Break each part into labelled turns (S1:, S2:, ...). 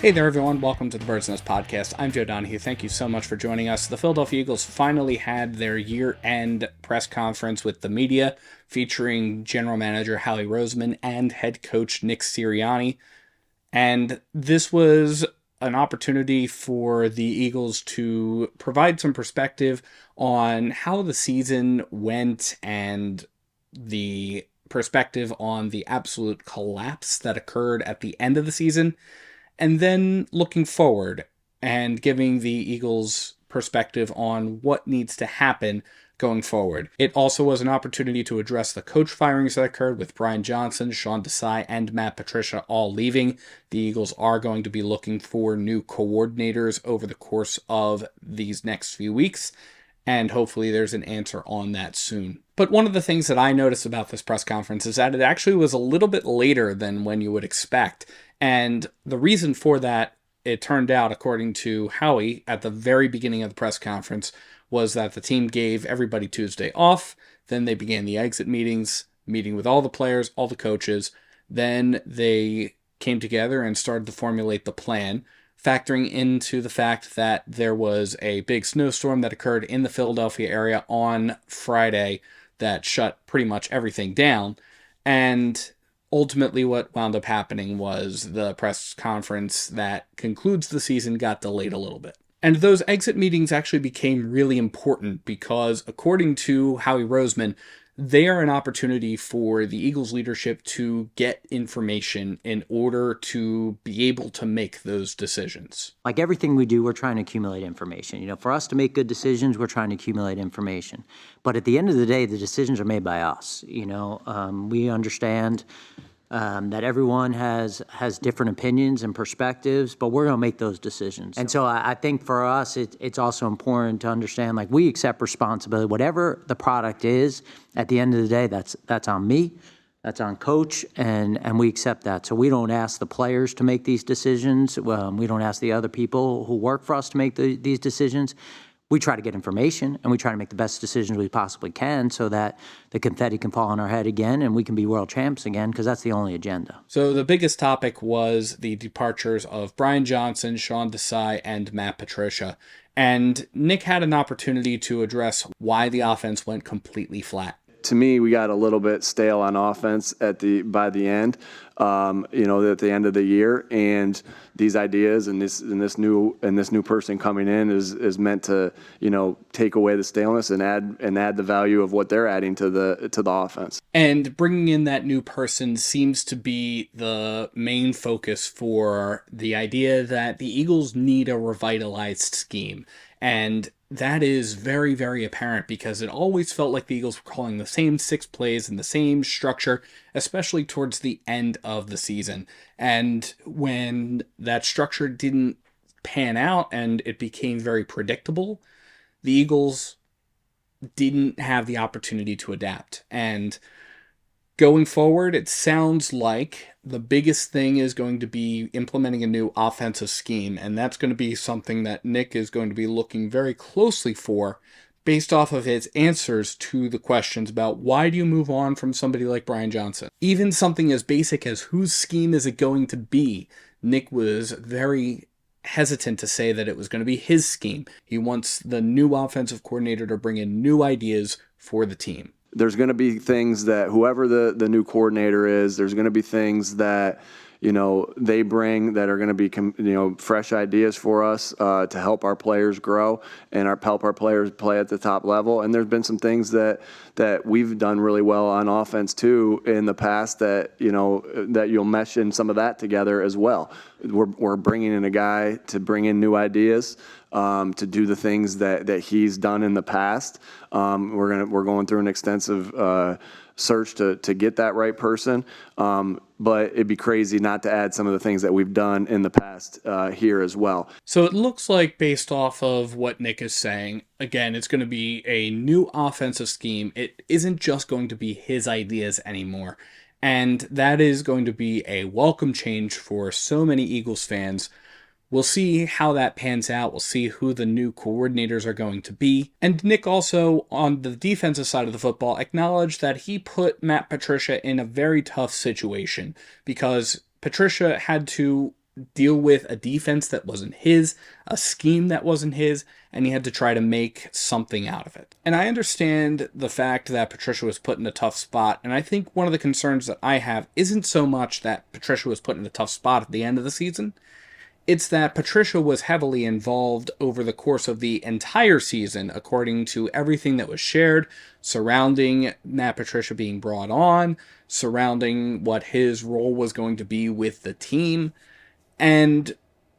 S1: Hey there, everyone. Welcome to the Bird's Nest Podcast. I'm Joe Donahue. Thank you so much for joining us. The Philadelphia Eagles finally had their year-end press conference with the media, featuring General Manager Howie Roseman and head coach Nick Sirianni. And this was an opportunity for the Eagles to provide some perspective on how the season went and the perspective on the absolute collapse that occurred at the end of the season, and then looking forward and giving the Eagles perspective on what needs to happen going forward. It also was an opportunity to address the coach firings that occurred with Brian Johnson, Sean Desai, and Matt Patricia all leaving. The Eagles are going to be looking for new coordinators over the course of these next few weeks, and hopefully there's an answer on that soon. But one of the things that I noticed about this press conference is that it actually was a little bit later than when you would expect. And the reason for that, it turned out, according to Howie, at the very beginning of the press conference, was that the team gave everybody Tuesday off. Then they began the exit meetings, meeting with all the players, all the coaches. Then they came together and started to formulate the plan, factoring into the fact that there was a big snowstorm that occurred in the Philadelphia area on Friday that shut pretty much everything down. And ultimately, what wound up happening was the press conference that concludes the season got delayed a little bit. And those exit meetings actually became really important because, according to Howie Roseman, they are an opportunity for the Eagles leadership to get information in order to be able to make those decisions.
S2: Like everything we do, we're trying to accumulate information. For us to make good decisions, we're trying to accumulate information. But at the end of the day, the decisions are made by us. We understand that everyone has different opinions and perspectives, but we're going to make those decisions. And so I think for us, it's also important to understand, like, we accept responsibility. Whatever the product is, at the end of the day, that's on me, that's on coach, and we accept that. So we don't ask the players to make these decisions. We don't ask the other people who work for us to make these decisions. We try to get information, and we try to make the best decisions we possibly can so that the confetti can fall on our head again and we can be world champs again, because that's the only agenda.
S1: So the biggest topic was the departures of Brian Johnson, Sean Desai, and Matt Patricia. And Nick had an opportunity to address why the offense went completely flat.
S3: To me, we got a little bit stale on offense by the end, at the end of the year, and these ideas and this new person coming in is meant to take away the staleness and add the value of what they're adding to the offense.
S1: And bringing in that new person seems to be the main focus for the idea that the Eagles need a revitalized scheme. And that is very, very apparent because it always felt like the Eagles were calling the same 6 plays and the same structure, especially towards the end of the season. And when that structure didn't pan out and it became very predictable, the Eagles didn't have the opportunity to adapt. And going forward, it sounds like the biggest thing is going to be implementing a new offensive scheme, and that's going to be something that Nick is going to be looking very closely for based off of his answers to the questions about why do you move on from somebody like Brian Johnson. Even something as basic as whose scheme is it going to be, Nick was very hesitant to say that it was going to be his scheme. He wants the new offensive coordinator to bring in new ideas for the team.
S3: There's going to be things that whoever the new coordinator is, there's going to be things that they bring that are going to be fresh ideas for us to help our players grow and help our players play at the top level. And there's been some things that we've done really well on offense too in the past that you'll mesh in some of that together as well. We're bringing in a guy to bring in new ideas, to do the things that he's done in the past. We're going through an extensive search to get that right person. But it'd be crazy not to add some of the things that we've done in the past here as well.
S1: So it looks like, based off of what Nick is saying, again, it's going to be a new offensive scheme. It isn't just going to be his ideas anymore. And that is going to be a welcome change for so many Eagles fans. We'll see how that pans out. We'll see who the new coordinators are going to be. And Nick also, on the defensive side of the football, acknowledged that he put Matt Patricia in a very tough situation because Patricia had to deal with a defense that wasn't his, a scheme that wasn't his, and he had to try to make something out of it. And I understand the fact that Patricia was put in a tough spot, and I think one of the concerns that I have isn't so much that Patricia was put in a tough spot at the end of the season. It's that Patricia was heavily involved over the course of the entire season, according to everything that was shared surrounding Matt Patricia being brought on, surrounding what his role was going to be with the team, and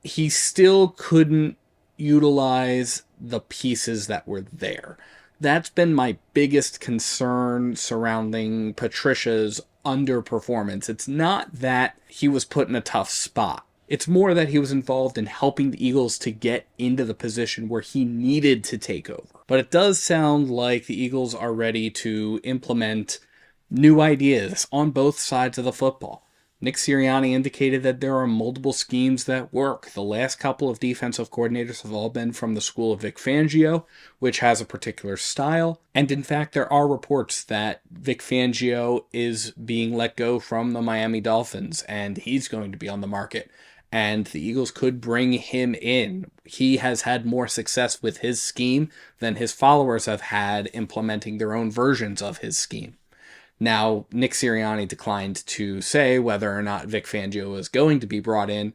S1: he still couldn't utilize the pieces that were there. That's been my biggest concern surrounding Patricia's underperformance. It's not that he was put in a tough spot. It's more that he was involved in helping the Eagles to get into the position where he needed to take over. But it does sound like the Eagles are ready to implement new ideas on both sides of the football. Nick Sirianni indicated that there are multiple schemes that work. The last couple of defensive coordinators have all been from the school of Vic Fangio, which has a particular style. And in fact, there are reports that Vic Fangio is being let go from the Miami Dolphins, and he's going to be on the market. And the Eagles could bring him in. He has had more success with his scheme than his followers have had implementing their own versions of his scheme. Now, Nick Sirianni declined to say whether or not Vic Fangio is going to be brought in,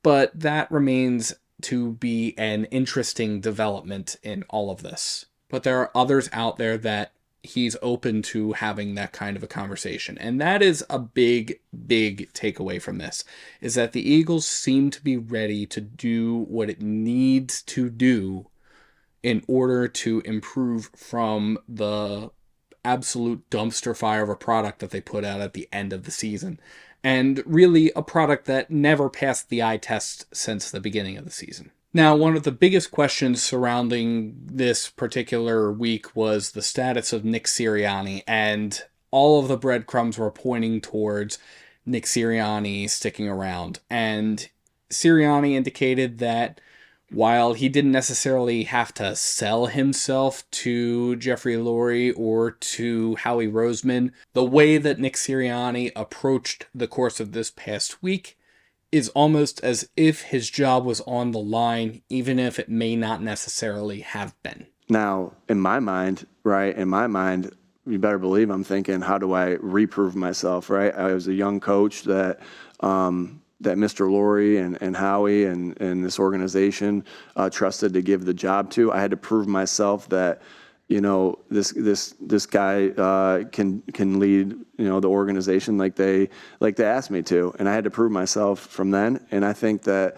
S1: but that remains to be an interesting development in all of this. But there are others out there that he's open to having that kind of a conversation. And that is a big, big takeaway from this, is that the Eagles seem to be ready to do what it needs to do in order to improve from the absolute dumpster fire of a product that they put out at the end of the season. And really a product that never passed the eye test since the beginning of the season. Now, one of the biggest questions surrounding this particular week was the status of Nick Sirianni, and all of the breadcrumbs were pointing towards Nick Sirianni sticking around. And Sirianni indicated that while he didn't necessarily have to sell himself to Jeffrey Lurie or to Howie Roseman, the way that Nick Sirianni approached the course of this past week is almost as if his job was on the line, even if it may not necessarily have been.
S3: Now, in my mind, you better believe I'm thinking, how do I reprove myself, right? I was a young coach that Mr. Lurie and Howie and this organization trusted to give the job to. I had to prove myself that, this guy can lead, the organization like they asked me to, and I had to prove myself from then. And I think that,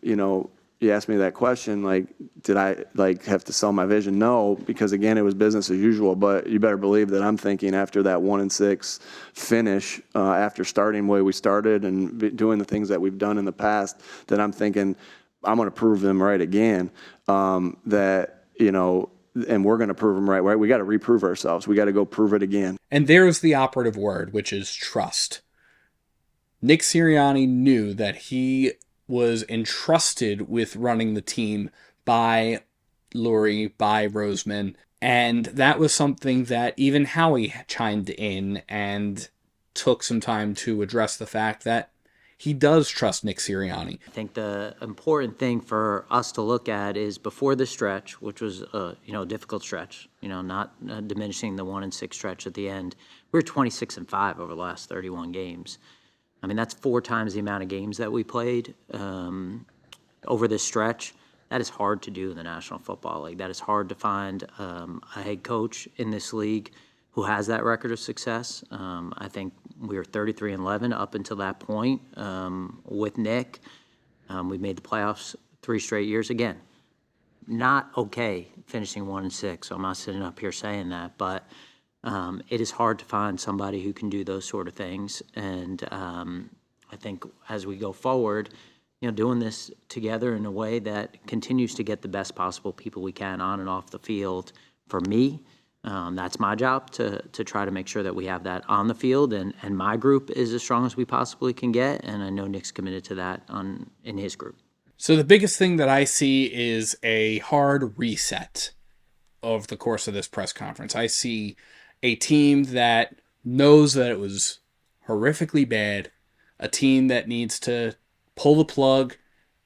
S3: you asked me that question, did I have to sell my vision? No, because again, it was business as usual. But you better believe that I'm thinking after that 1-6 finish, after starting the way we started and doing the things that we've done in the past, that I'm thinking I'm going to prove them right again. And we're going to prove them right. We got to reprove ourselves. We got to go prove it again.
S1: And there's the operative word, which is trust. Nick Sirianni knew that he was entrusted with running the team by Lurie, by Roseman, and that was something that even Howie chimed in and took some time to address the fact that he does trust Nick Sirianni.
S2: I think the important thing for us to look at is before the stretch, which was a difficult stretch, not diminishing the 1-6 stretch at the end. We were 26-5 over the last 31 games. I mean, that's 4 times the amount of games that we played over this stretch. That is hard to do in the National Football League. That is hard to find a head coach in this league who has that record of success. I think we were 33-11 up until that point with Nick. We made the playoffs 3 straight years. Again, not okay finishing 1-6, so I'm not sitting up here saying that, but it is hard to find somebody who can do those sort of things. And I think as we go forward, doing this together in a way that continues to get the best possible people we can on and off the field. For me, that's my job to try to make sure that we have that on the field, and my group is as strong as we possibly can get, and I know Nick's committed to that in his group.
S1: So the biggest thing that I see is a hard reset of the course of this press conference. I see a team that knows that it was horrifically bad, a team that needs to pull the plug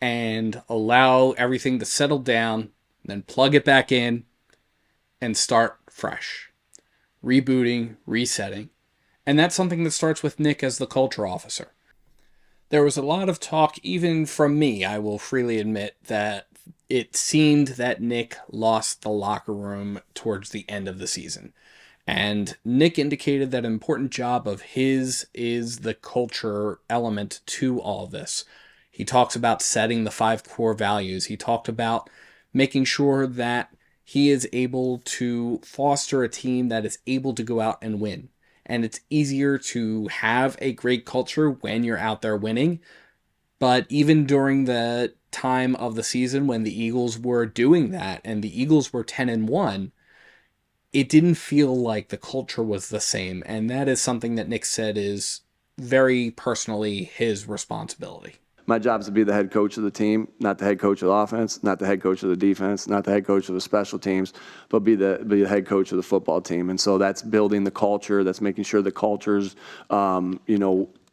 S1: and allow everything to settle down, then plug it back in and start fresh, rebooting, resetting. And that's something that starts with Nick as the culture officer. There was a lot of talk, even from me, I will freely admit, that it seemed that Nick lost the locker room towards the end of the season. And Nick indicated that an important job of his is the culture element to all of this. He talks about setting the 5 core values. He talked about making sure that he is able to foster a team that is able to go out and win. And it's easier to have a great culture when you're out there winning. But even during the time of the season when the Eagles were doing that and the Eagles were 10-1, it didn't feel like the culture was the same. And that is something that Nick said is very personally his responsibility.
S3: My job is to be the head coach of the team, not the head coach of the offense, not the head coach of the defense, not the head coach of the special teams, but be the head coach of the football team. And so that's building the culture. That's making sure the culture's,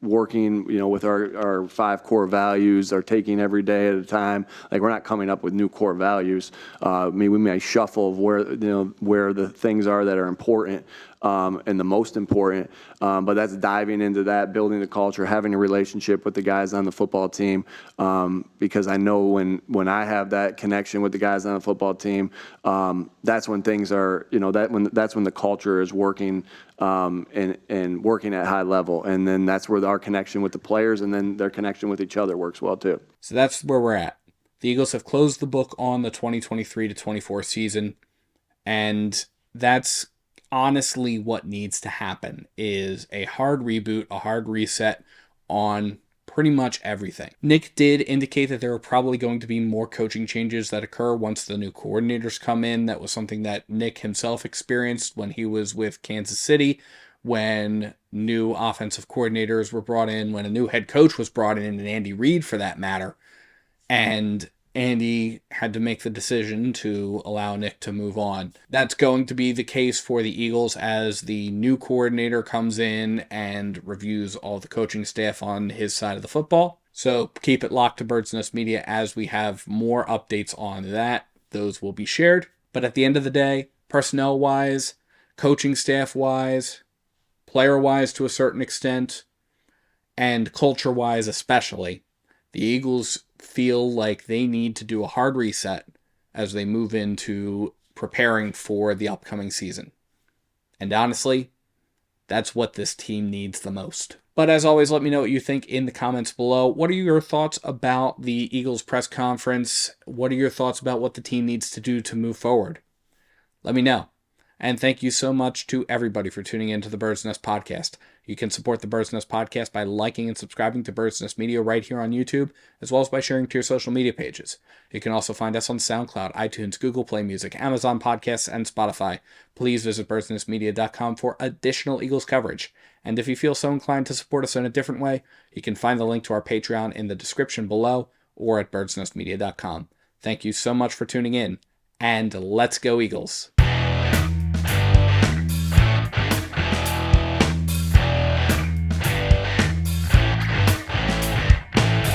S3: working, with our 5 core values, are taking every day at a time. Like, we're not coming up with new core values. We may shuffle of where the things are that are important and the most important, but that's diving into that, building the culture, having a relationship with the guys on the football team, because I know when I have that connection with the guys on the football team, that's when things are, that's when the culture is working and working at high level, and then that's where our connection with the players and then their connection with each other works well too.
S1: So that's where we're at. The Eagles have closed the book on the 2023-24 season, and that's honestly what needs to happen, is a hard reboot, a hard reset on pretty much everything. Nick did indicate that there are probably going to be more coaching changes that occur once the new coordinators come in. That was something that Nick himself experienced when he was with Kansas City, when new offensive coordinators were brought in, when a new head coach was brought in, and Andy Reid for that matter. And Andy had to make the decision to allow Nick to move on. That's going to be the case for the Eagles as the new coordinator comes in and reviews all the coaching staff on his side of the football. So keep it locked to Bird's Nest Media as we have more updates on that. Those will be shared. But at the end of the day, personnel-wise, coaching staff-wise, player-wise to a certain extent, and culture-wise especially, the Eagles feel like they need to do a hard reset as they move into preparing for the upcoming season. And honestly, that's what this team needs the most. But as always, let me know what you think in the comments below. What are your thoughts about the Eagles press conference? What are your thoughts about what the team needs to do to move forward? Let me know. And thank you so much to everybody for tuning in to the Bird's Nest Podcast. You can support the Bird's Nest Podcast by liking and subscribing to Bird's Nest Media right here on YouTube, as well as by sharing to your social media pages. You can also find us on SoundCloud, iTunes, Google Play Music, Amazon Podcasts, and Spotify. Please visit birdsnestmedia.com for additional Eagles coverage. And if you feel so inclined to support us in a different way, you can find the link to our Patreon in the description below or at birdsnestmedia.com. Thank you so much for tuning in, and let's go Eagles!